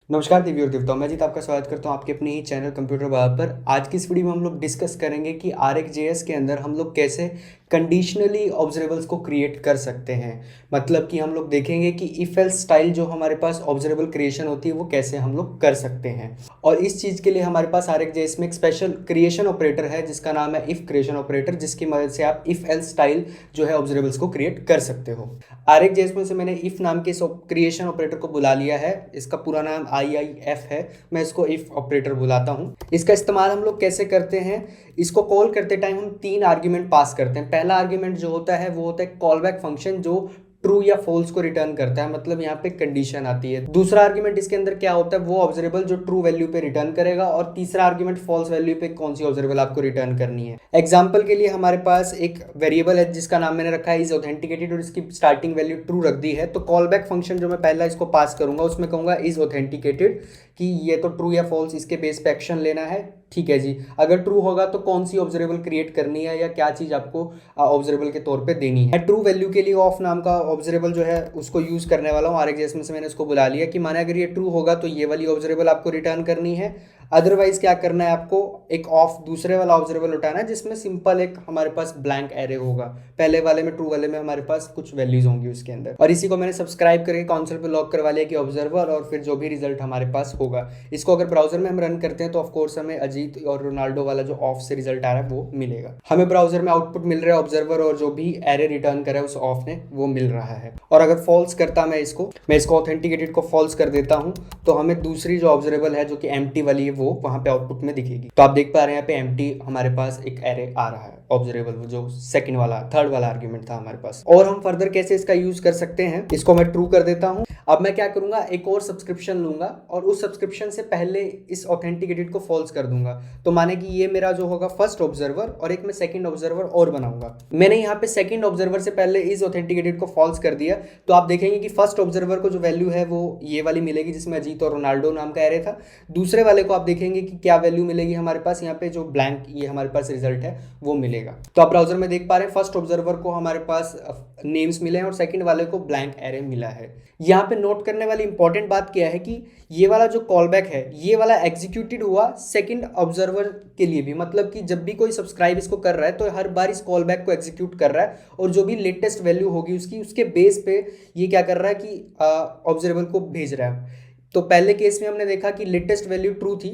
नमस्कार देवी और देवताओं, मैं जीत आपका स्वागत करता हूं आपके अपने ही चैनल कंप्यूटर बाब पर। आज की इस वीडियो में हम लोग डिस्कस करेंगे कि RxJS के अंदर हम लोग कैसे कंडीशनली ऑब्जर्वेबल्स को क्रिएट कर सकते हैं। मतलब कि हम लोग देखेंगे कि इफ एल्स स्टाइल जो हमारे पास ऑब्जर्वेबल क्रिएशन होती है वो कैसे हम लोग कर सकते हैं। और इस चीज़ के लिए हमारे पास RxJS में एक स्पेशल क्रिएशन ऑपरेटर है जिसका नाम है इफ क्रिएशन ऑपरेटर, जिसकी मदद से आप इफ एल्स स्टाइल जो है ऑब्जर्वेबल्स को क्रिएट कर सकते हो। RxJS में से मैंने इफ नाम के इस क्रिएशन ऑपरेटर को बुला लिया है। इसका पूरा नाम IIF है, मैं इसको इफ ऑपरेटर बुलाता हूँ। इसका इस्तेमाल हम लोग कैसे करते हैं, इसको कॉल करते टाइम हम 3 आर्ग्यूमेंट पास करते हैं। पहला आर्ग्यूमेंट जो होता है वो होता है कॉल बैक फंक्शन, जो ट्रू या फॉल्स को रिटर्न करता है, मतलब यहाँ पे कंडीशन आती है। दूसरा आर्ग्यूमेंट इसके अंदर क्या होता है, वो ऑब्जर्वेबल जो ट्रू वैल्यू पे रिटर्न करेगा, और तीसरा आर्ग्यूमेंट फॉल्स वैल्यू पे कौन सी ऑब्जर्वेबल आपको रिटर्न करनी है। एग्जांपल के लिए हमारे पास एक वेरिएबल है जिसका नाम मैंने रखा है इज ऑथेंटिकेटेड और इसकी स्टार्टिंग वैल्यू ट्रू रख दी है। तो कॉल बैक फंक्शन जो मैं पहला इसको पास करूंगा उसमें कहूंगा इज ऑथेंटिकेटेड कि ये तो ट्रू या फॉल्स इसके बेस पे एक्शन लेना है। ठीक है जी, अगर ट्रू होगा तो कौन सी ऑब्जर्वेबल क्रिएट करनी है या क्या चीज आपको ऑब्जर्वेबल के तौर पे देनी है। ट्रू वैल्यू के लिए ऑफ नाम का ऑब्जर्वेबल जो है उसको यूज करने वाला हूँ। RxJS में से मैंने उसको बुला लिया कि माने अगर ये ट्रू होगा तो ये वाली ऑब्जर्वेबल आपको रिटर्न करनी है, अदरवाइज क्या करना है, आपको एक ऑफ दूसरे वाला ऑब्जर्वेबल उठाना है जिसमें सिंपल एक हमारे पास ब्लैंक एरे होगा। पहले वाले में, ट्रू वाले में हमारे पास कुछ वैल्यूज होंगी उसके अंदर। और इसी को मैंने सब्सक्राइब करके कंसोल पे लॉक करवा लिया कि ऑब्जर्वर, और फिर जो भी रिजल्ट हमारे पास होगा इसको अगर ब्राउजर में हम रन करते हैं तो ऑफकोर्स हमें अजीत और रोनाल्डो वाला जो ऑफ से रिजल्ट आ रहा है वो मिलेगा। हमें ब्राउजर में आउटपुट मिल रहा है ऑब्जर्वर, और जो भी एरे रिटर्न करे उस ऑफ ने वो मिल रहा है। और अगर फॉल्स करता मैं इसको ऑथेंटिकेटेड को फॉल्स कर देता हूं तो हमें दूसरी जो ऑब्जर्वेबल है जो कि एम्प्टी वाली है वो वहां पे आउटपुट में दिखेगी। तो आप देख पा रहे हैं यहाँ पे एम्प्टी हमारे पास एक एरे आ रहा है ऑब्जर्वेबल, जो थर्ड वाला आर्ग्यूमेंट था हमारे पास। और हम फर्दर कैसे इसका यूज कर सकते हैं, इसको मैं ट्रू कर देता हूं। अब मैं क्या करूंगा, एक और सब्सक्रिप्शन लूंगा और उस सब्सक्रिप्शन से पहले इस ऑथेंटिकेटेड को फॉल्स कर दूंगा। तो माने कि ये मेरा जो होगा फर्स्ट ऑब्जर्वर, और एक मैं सेकंड ऑब्जर्वर और बनाऊंगा। मैंने यहाँ पे सेकंड ऑब्जर्वर से पहले इस ऑथेंटिकेटेड को फॉल्स कर दिया, तो आप देखेंगे कि फर्स्ट ऑब्जर्वर को जो वैल्यू है वो ये वाली मिलेगी जिसमें अजीत और रोनाल्डो नाम का एरे था। दूसरे वाले को आप देखेंगे कि क्या वैल्यू मिलेगी हमारे पास, यहाँ पे जो ब्लैंक ये हमारे पास रिजल्ट है वो मिलेगा। तो आप ब्राउजर में देख पा रहे हैं फर्स्ट ऑब्जर्वर को हमारे पास नेम्स मिले हैं और सेकंड वाले को ब्लैंक एरे मिला है। यहाँ पे नोट करने वाली इंपॉर्टेंट बात क्या है कि ये वाला जो कॉलबैक है ये वाला एग्जीक्यूटेड हुआ सेकंड ऑब्जर्वर के लिए भी, मतलब कि जब भी कोई सब्सक्राइब इसको कर रहा है तो हर बार इस कॉलबैक को एग्जीक्यूट कर रहा है, और जो भी लेटेस्ट वैल्यू होगी उसके बेस पे ये क्या कर रहा है कि ऑब्जर्वेबल को भेज रहा है। तो पहले केस में हमने देखा कि लेटेस्ट वैल्यू ट्रू थी,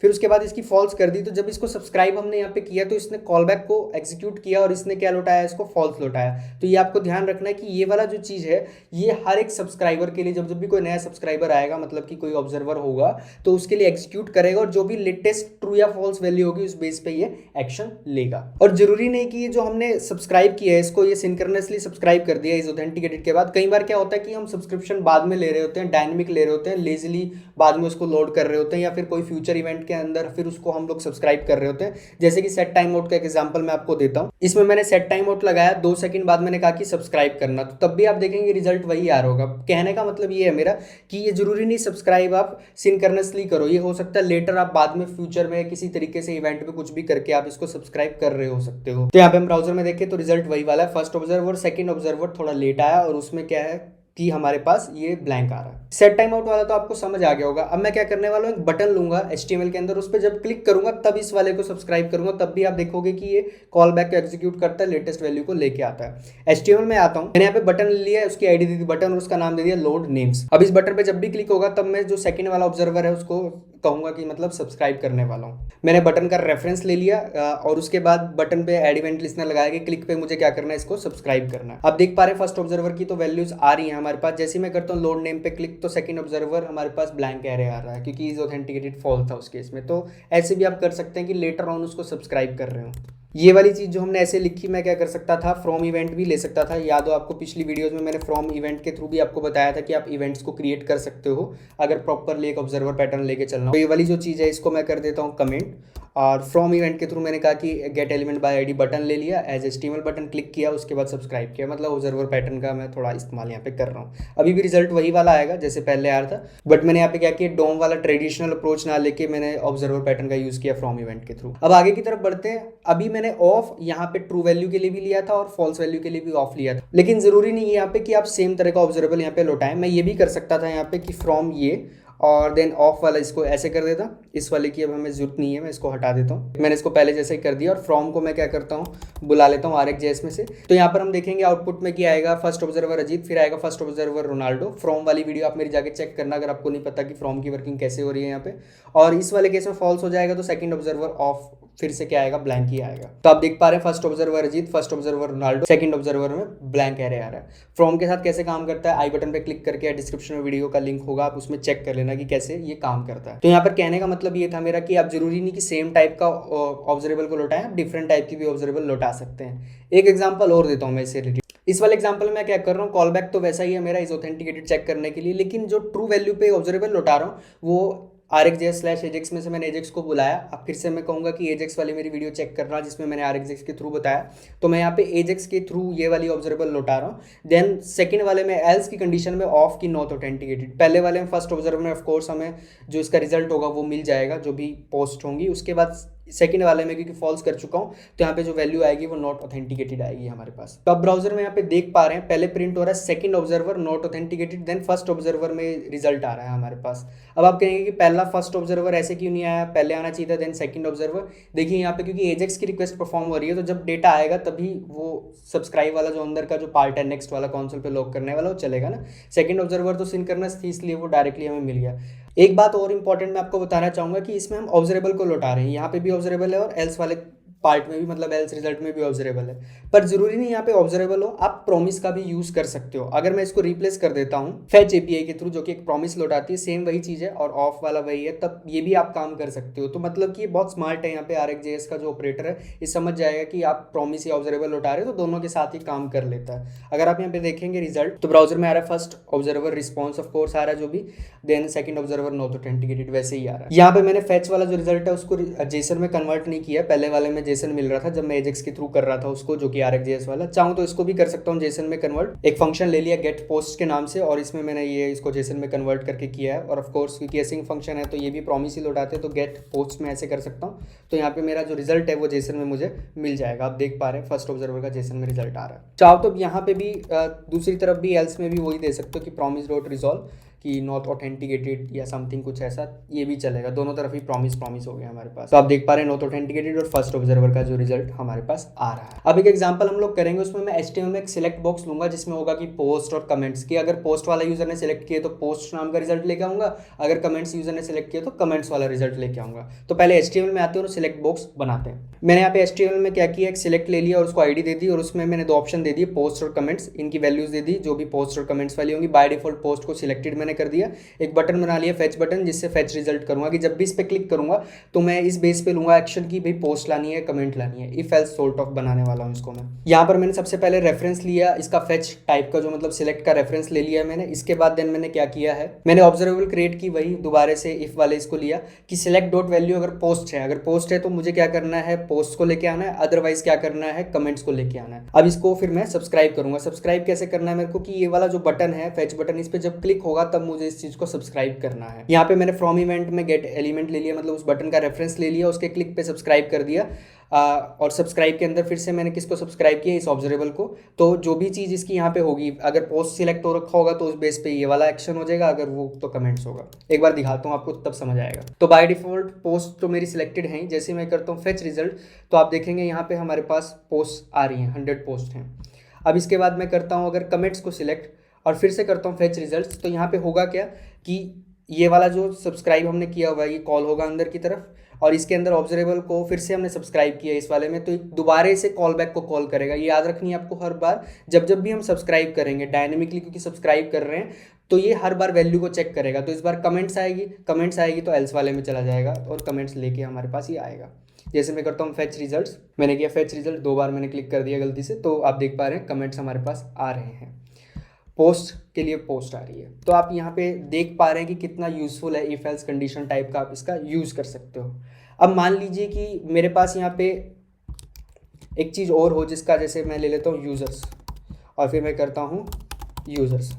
फिर उसके बाद इसकी फॉल्स कर दी। तो जब इसको सब्सक्राइब हमने यहाँ पे किया तो इसने कॉलबैक को एग्जीक्यूट किया और इसने क्या लौटाया, इसको फॉल्स लौटाया। तो ये आपको ध्यान रखना है कि ये वाला जो चीज़ है ये हर एक सब्सक्राइबर के लिए, जब भी कोई नया सब्सक्राइबर आएगा, मतलब कि कोई ऑब्जर्वर होगा तो उसके लिए एग्जीक्यूट करेगा, और जो भी लेटेस्ट ट्रू या फॉल्स वैल्यू होगी उस बेस पे ये एक्शन लेगा। और जरूरी नहीं कि ये जो हमने सब्सक्राइब किया है इसको ये सिंक्रोनसली सब्सक्राइब कर दिया इस ऑथेंटिकेटेड के बाद। कई बार क्या होता है कि हम सब्सक्रिप्शन बाद में ले रहे होते हैं, डायनेमिक ले रहे होते हैं, लेजली बाद में उसको लोड कर रहे होते हैं, या फिर कोई फ्यूचर इवेंट के अंदर फिर उसको हम लोग सब्सक्राइब कर रहे होते हैं। जैसे कि सेट टाइम आउट का एक एग्जांपल मैं आपको देता हूं। इसमें मैंने सेट टाइम आउट लगाया, 2 सेकंड बाद मैंने कहा कि सब्सक्राइब करना, तो तब भी आप देखेंगे रिजल्ट वही आ रहा होगा। कहने का मतलब ये है मेरा कि ये जरूरी नहीं सब्सक्राइब आप सिंक्रोनसली करो, ये हो सकता है लेटर आप बाद में फ्यूचर में किसी तरीके से इवेंट में कुछ भी करके आप इसको सब्सक्राइब कर रहे हो सकते हो। तो यहाँ पे हम ब्राउजर में देखें तो रिजल्ट वही वाला है, फर्स्ट ऑब्जर्वर सेकंड ऑब्जर्वर थोड़ा लेट आया, और उसमें क्या है कि हमारे पास ये ब्लैंक आ रहा है। सेट टाइम आउट वाला तो आपको समझ आ गया होगा। अब मैं क्या करने वाला हूँ, एक बटन लूंगा HTML के अंदर, उस पर जब क्लिक करूंगा तब इस वाले को सब्सक्राइब करूंगा, तब भी आप देखोगे कि ये कॉल बैक को एग्जीक्यूट करता है, लेटेस्ट वैल्यू को लेके आता है। HTML में आता हूँ, मैंने यहाँ पे बटन ले लिया, उसकी आईडी दे दी बटन और उसका नाम दे दिया लोड नेम्स। अब इस बटन पे जब भी क्लिक होगा तब मैं जो सेकंड वाला ऑब्जर्वर है उसको कहूंगा कि मतलब सब्सक्राइब करने वाला हूँ। मैंने बटन का रेफरेंस ले लिया और उसके बाद बटन पे एड इवेंट लिस्टनर लगाया कि क्लिक पे मुझे क्या करना है, इसको सब्सक्राइब करना है। अब देख पा रहे हैं फर्स्ट ऑब्जर्वर की तो वैल्यूज आ रही है हमारे पास। जैसे मैं करता हूँ लोड नेम पे क्लिक तो सेकंड ऑब्जर्वर हमारे पास ब्लैंक एरे आ रहा है, क्योंकि इज ऑथेंटिकेटेड फॉल्स था उस केस में। तो ऐसे भी आप कर सकते हैं कि लेटर ऑन उसको सब्सक्राइब कर रहे हो। ये वाली चीज़ जो हमने ऐसे लिखी, मैं क्या कर सकता था, फ्रॉम इवेंट भी ले सकता था। याद हो आपको पिछली वीडियोस में मैंने फ्रॉम इवेंट के थ्रू भी आपको बताया था कि आप इवेंट्स को क्रिएट कर सकते हो अगर प्रॉपरली एक ऑब्जर्वर पैटर्न लेके चलना हो। तो ये वाली जो चीज़ है इसको मैं कर देता हूँ कमेंट, और फ्रॉम इवेंट के थ्रू मैंने कहा कि gate element by ID button ले लिया, एज HTML बटन क्लिक किया, उसके बाद सब्सक्राइब किया। मतलब ऑब्जर्वर पैटर्न का मैं थोड़ा इस्तेमाल यहाँ पे कर रहा हूँ। अभी भी रिजल्ट वही वाला आएगा जैसे पहले आ रहा था, बट मैंने यहाँ पे क्या किया, डोम वाला ट्रेडिशनल अप्रोच ना लेके मैंने ऑब्जर्वर पैटर्न का यूज किया फ्रॉम इवेंट के थ्रू। अब आगे की तरफ बढ़ते हैं। अभी मैंने ऑफ यहाँ पे ट्रू वैल्यू के लिए भी लिया था और फॉल्स वैल्यू के लिए भी ऑफ लिया था, लेकिन जरूरी नहीं है यहाँ पे कि आप सेम तरह का ऑब्जर्वेबल यहाँ पे लौटाएं। मैं ये भी कर सकता था यहाँ पे कि फ्रॉम ये और देन ऑफ वाला इसको ऐसे कर देता, इस वाले की अब हमें जरूरत नहीं है, मैं इसको हटा देता हूँ। मैंने इसको पहले जैसे ही कर दिया और फ्रॉम को मैं क्या करता हूँ, बुला लेता हूँ RxJS में से। तो यहाँ पर हम देखेंगे आउटपुट में क्या आएगा, फर्स्ट ऑब्जर्वर अजीत, फिर आएगा फर्स्ट ऑब्जर्वर रोनाल्डो। फ्रॉम वाली वीडियो आप मेरी जाके चेक करना अगर आपको नहीं पता कि फ्रॉम की वर्किंग कैसे हो रही है यहाँ पे। और इस वाले केस में फॉल्स हो जाएगा तो सेकंड ऑब्जर्वर ऑफ, फिर से क्या आएगा, ब्लैंक ही आएगा। तो आप देख पा रहे हैं first observer Ajit, first observer Ronaldo, second observer में ब्लैंक एरे आ रहा है। फ्रॉम के साथ कैसे काम करता है, आई बटन पे क्लिक करके डिस्क्रिप्शन में वीडियो का लिंक होगा, आप उसमें चेक कर लेना कि कैसे ये काम करता है। तो यहाँ पर कहने का मतलब ये था मेरा कि आप जरूरी नहीं कि सेम टाइप का ऑब्जर्वेबल को लौटाएं, आप डिफरेंट टाइप की भी ऑब्जर्वेबल लौटा सकते हैं। एक एग्जाम्पल और देता हूँ मैं इससे रिलेटेड। इस वाले एग्जांपल में मैं क्या कर रहा हूँ, कॉल बैक तो वैसा ही है मेरा, इस ऑथेंटिकेटेड चेक करने के लिए, लेकिन जो ट्रू वैल्यू पे ऑब्जर्वेबल लौटा रहा हूँ वो RxJS/Ajax में से मैंने Ajax को बुलाया। अब फिर से मैं कहूँगा कि Ajax वाली मेरी वीडियो चेक करना जिसमें मैंने RxJS के थ्रू बताया, तो मैं यहाँ पे Ajax के थ्रू ये वाली ऑब्जर्वेबल लौटा रहा हूँ। देन सेकंड वाले में एल्स की कंडीशन में ऑफ की नॉट ऑथेंटिकेटेड, पहले वाले में फर्स्ट ऑब्जर्वर में ऑफकोर्स हमें जो इसका रिजल्ट होगा वो मिल जाएगा जो भी पोस्ट होंगी। उसके बाद सेकंड वाले में क्योंकि फॉल्स कर चुका हूँ तो यहाँ पे जो वैल्यू आएगी वो नॉट ऑथेंटिकेटेड आएगी हमारे पास। तो अब ब्राउजर में यहाँ पे देख पा रहे हैं पहले प्रिंट हो रहा है second observer not authenticated, then first observer में रिजल्ट आ रहा है हमारे पास। अब आप कहेंगे कि पहला फर्स्ट ऑब्जर्वर ऐसे क्यों नहीं आया, पहले आना चाहिए था देन सेकंड ऑब्जर्वर। देखिए यहाँ पे क्योंकि एजेक्स की रिक्वेस्ट परफॉर्म हो रही है तो जब डेटा आएगा तभी वो सब्सक्राइब वाला जो अंदर का जो पार्ट है नेक्स्ट वाला कॉन्सोल पे लॉक करने वाला वो चलेगा ना। सेकंड ऑब्जर्वर तो सिंक्रोनस थी इसलिए वो डायरेक्टली हमें मिल गया। एक बात और इंपॉर्टेंट मैं आपको बताना चाहूंगा कि इसमें हम ऑब्जरेबल को लौटा रहे हैं, यहाँ पे भी ऑब्जरेबल है और एल्स वाले पार्ट में भी, मतलब एल्स रिजल्ट में भी ऑब्जरेबल है, पर जरूरी नहीं यहाँ पे ऑब्जरेबल हो, आप प्रॉमिस का भी यूज कर सकते हो। अगर मैं इसको रिप्लेस कर देता हूँ फेच एपीआई के थ्रू जो कि एक प्रॉमिस लौटाती है, सेम वही चीज है और ऑफ वाला वही है, तब ये भी आप काम कर सकते हो। तो मतलब कि ये बहुत स्मार्ट है, यहाँ पे RxJS का जो ऑपरेटर है ये समझ जाएगा कि आप प्रॉमिस या ऑब्जरेबल लौटा रहे हो तो दोनों के साथ ही काम कर लेता है। अगर आप यहाँ पे देखेंगे रिजल्ट तो ब्राउजर में आ रहा है first observer response of course आ रहा है जो भी, then second observer not authenticated वैसे ही आ रहा है। यहाँ पे मैंने फेच वाला जो रिजल्ट है उसको जेसन में कन्वर्ट नहीं किया, पहले वाले में जेसन मिल रहा था जब मैं एजेक्स के थ्रू कर रहा था उसको, जो कि RxJS वाला। चाहूँ तो इसको भी कर सकता हूँ जेसन में कन्वर्ट, एक फंक्शन ले लिया गेट पोस्ट के नाम से और इसमें मैंने ये इसको जेसन में कन्वर्ट करके किया है। और ऑफ कोर्स क्योंकि एसिंग फंक्शन है तो ये भी प्रॉमिस ही लौटाते हैं तो गेट पोस्ट में ऐसे कर सकता हूँ। तो यहाँ पे मेरा जो रिजल्ट है वो जेसन में मुझे मिल जाएगा। आप देख पा रहे हैं फर्स्ट ऑब्जर्वर का जेसन में रिजल्ट आ रहा है। चाहो तो यहाँ पे भी दूसरी तरफ भी एल्स में भी वही दे सकते हो कि प्रॉमिस डॉट रिजॉल्व कि नॉट ऑथेंटिकेटेड या समथिंग कुछ ऐसा, ये भी चलेगा। दोनों तरफ ही प्रॉमिस हो गया हमारे पास। तो आप देख पा रहे हैं नॉट ऑथेंटिकेटेड और फर्स्ट ऑब्जर्वर का जो रिजल्ट हमारे पास आ रहा है। अब एक एग्जांपल हम लोग करेंगे, उसमें मैं HTML में एक सिलेक्ट बॉक्स लूंगा जिसमें होगा कि पोस्ट और कमेंट्स की। अगर पोस्ट वाला यूजर ने सिलेक्ट किया तो पोस्ट नाम का रिजल्ट लेके आऊंगा, अगर कमेंट्स यूजर ने सिलेक्ट किया तो कमेंट्स वाला रिजल्ट लेके आऊंगा। तो पहले HTML में आते हैं और सिलेक्ट बॉक्स बनाते हैं। मैंने यहाँ पे HTML में क्या किया, एक सिलेक्ट ले लिया और उसको ID दे दी और उसमें मैंने दो ऑप्शन दे दिए पोस्ट और कमेंट्स, इनकी वैल्यूज दे दी जो भी पोस्ट और कमेंट्स वाली होंगी। बाय डिफॉल्ट पोस्ट को सिलेक्टेड मैंने कर दिया, एक बटन बना लिया फेच बटन जिससे फेच रिजल्ट करूंगा कि जब भी इस पे क्लिक करूंगा तो मैं इस बेस पे लूंगा एक्शन की भाई पोस्ट लानी है कमेंट लानी है। इफ एल्स सॉर्ट ऑफ बनाने वाला हूं इसको मैं। यहाँ पर मैंने सबसे पहले रेफरेंस लिया इसका फेच टाइप का, जो मतलब सिलेक्ट का रेफरेंस ले लिया मैंने। इसके बाद देन मैंने क्या किया है, मैंने ऑब्जर्वेबल क्रिएट की, वही दोबारा से इफ वाले इसको लिया कि सिलेक्ट डॉट वैल्यू अगर पोस्ट है, अगर पोस्ट है तो मुझे क्या करना है, पोस्ट को लेके आना है, अदरवाइज क्या करना है, कमेंट्स को लेके आना है। अब इसको फिर मैं सब्सक्राइब करूंगा। सब्सक्राइब कैसे करना है मेरे को, कि ये वाला जो बटन है फेच बटन, इस पे जब क्लिक होगा तब मुझे इस चीज को सब्सक्राइब करना है। यहाँ पे मैंने फ्रॉम इवेंट में गेट एलिमेंट ले लिया, मतलब उस बटन का रेफरेंस ले लिया, उसके क्लिक पे सब्सक्राइब कर दिया। और सब्सक्राइब के अंदर फिर से मैंने किसको सब्सक्राइब किया, इस ऑब्जर्वेबल को। तो जो भी चीज़ इसकी यहाँ पे होगी, अगर पोस्ट सिलेक्ट हो रखा होगा तो उस बेस पे ये वाला एक्शन हो जाएगा, अगर वो तो कमेंट्स होगा। एक बार दिखाता हूँ आपको तब समझ आएगा। तो बाय डिफॉल्ट पोस्ट तो मेरी सिलेक्टेड है, जैसे मैं करता हूँ फेच रिजल्ट तो आप देखेंगे यहाँ पे हमारे पास पोस्ट आ रही हैं, 100 पोस्ट हैं। अब इसके बाद मैं करता हूँ अगर कमेंट्स को सिलेक्ट और फिर से करता हूँ फेच रिजल्ट, तो यहाँ पे होगा क्या कि ये वाला जो सब्सक्राइब हमने किया हुआ है ये कॉल होगा अंदर की तरफ, और इसके अंदर ऑब्जर्वेबल को फिर से हमने सब्सक्राइब किया इस वाले में तो दोबारा से कॉल बैक को कॉल करेगा। ये याद रखनी है आपको, हर बार जब भी हम सब्सक्राइब करेंगे डायनेमिकली, क्योंकि सब्सक्राइब कर रहे हैं तो ये हर बार वैल्यू को चेक करेगा। तो इस बार कमेंट्स आएगी तो एल्स वाले में चला जाएगा और कमेंट्स लेके हमारे पास ये आएगा। जैसे मैं करता हूँ फेच रिजल्ट्स, मैंने किया फेच रिजल्ट, 2 बार मैंने क्लिक कर दिया गलती से, तो आप देख पा रहे हैं कमेंट्स हमारे पास आ रहे हैं। पोस्ट के लिए पोस्ट आ रही है। तो आप यहाँ पे देख पा रहे हैं कि कितना यूजफुल है इफ एल्स कंडीशन टाइप का, आप इसका यूज कर सकते हो। अब मान लीजिए कि मेरे पास यहाँ पे एक चीज़ और हो, जिसका जैसे मैं ले लेता हूँ यूजर्स और फिर मैं करता हूँ यूजर्स।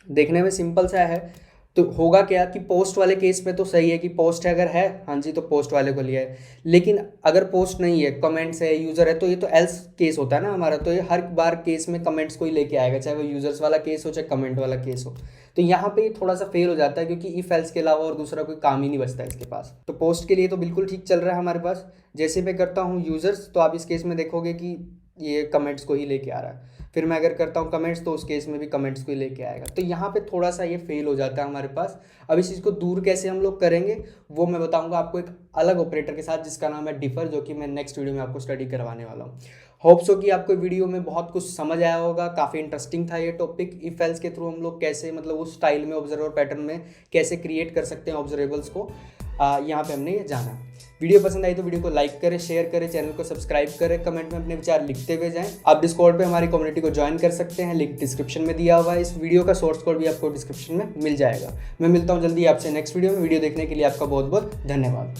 देखने में सिंपल सा है, तो होगा क्या कि पोस्ट वाले केस में तो सही है कि पोस्ट है, अगर है हाँ जी तो पोस्ट वाले को लिया है, लेकिन अगर पोस्ट नहीं है, कमेंट्स है, यूज़र है, तो ये तो एल्स केस होता है ना हमारा। तो ये हर बार केस में कमेंट्स को ही लेके आएगा, चाहे वो यूजर्स वाला केस हो चाहे कमेंट वाला केस हो। तो यहाँ पे थोड़ा सा फेल हो जाता है क्योंकि इफ एल्स के अलावा और दूसरा कोई काम ही नहीं बचता इसके पास। तो पोस्ट के लिए तो बिल्कुल ठीक चल रहा है हमारे पास। जैसे मैं करता हूँ यूज़र्स, तो आप इस केस में देखोगे कि ये कमेंट्स को ही लेके आ रहा है। फिर मैं अगर करता हूँ कमेंट्स, तो उस केस में भी कमेंट्स को ही लेके आएगा। तो यहाँ पे थोड़ा सा ये फेल हो जाता है हमारे पास। अब इस चीज़ को दूर कैसे हम लोग करेंगे वो मैं बताऊंगा आपको एक अलग ऑपरेटर के साथ, जिसका नाम है डिफर, जो कि मैं नेक्स्ट वीडियो में आपको स्टडी करवाने वाला हूँ। होप्स हो कि आपको वीडियो में बहुत कुछ समझ आया होगा। काफ़ी इंटरेस्टिंग था ये टॉपिक। इफ एल्स के थ्रू हम लोग कैसे, मतलब उस स्टाइल में ऑब्जर्वर पैटर्न में कैसे क्रिएट कर सकते हैं ऑब्जर्वेबल्स को, यहाँ पे हमने ये जाना। वीडियो पसंद आई तो वीडियो को लाइक करें, शेयर करें, चैनल को सब्सक्राइब करें, कमेंट में अपने विचार लिखते हुए जाएं। आप डिस्कॉर्ड पे हमारी कम्युनिटी को ज्वाइन कर सकते हैं, लिंक डिस्क्रिप्शन में दिया हुआ है। इस वीडियो का सोर्स कोड भी आपको डिस्क्रिप्शन में मिल जाएगा। मैं मिलता हूँ जल्दी आपसे नेक्स्ट वीडियो में। वीडियो देखने के लिए आपका बहुत बहुत धन्यवाद।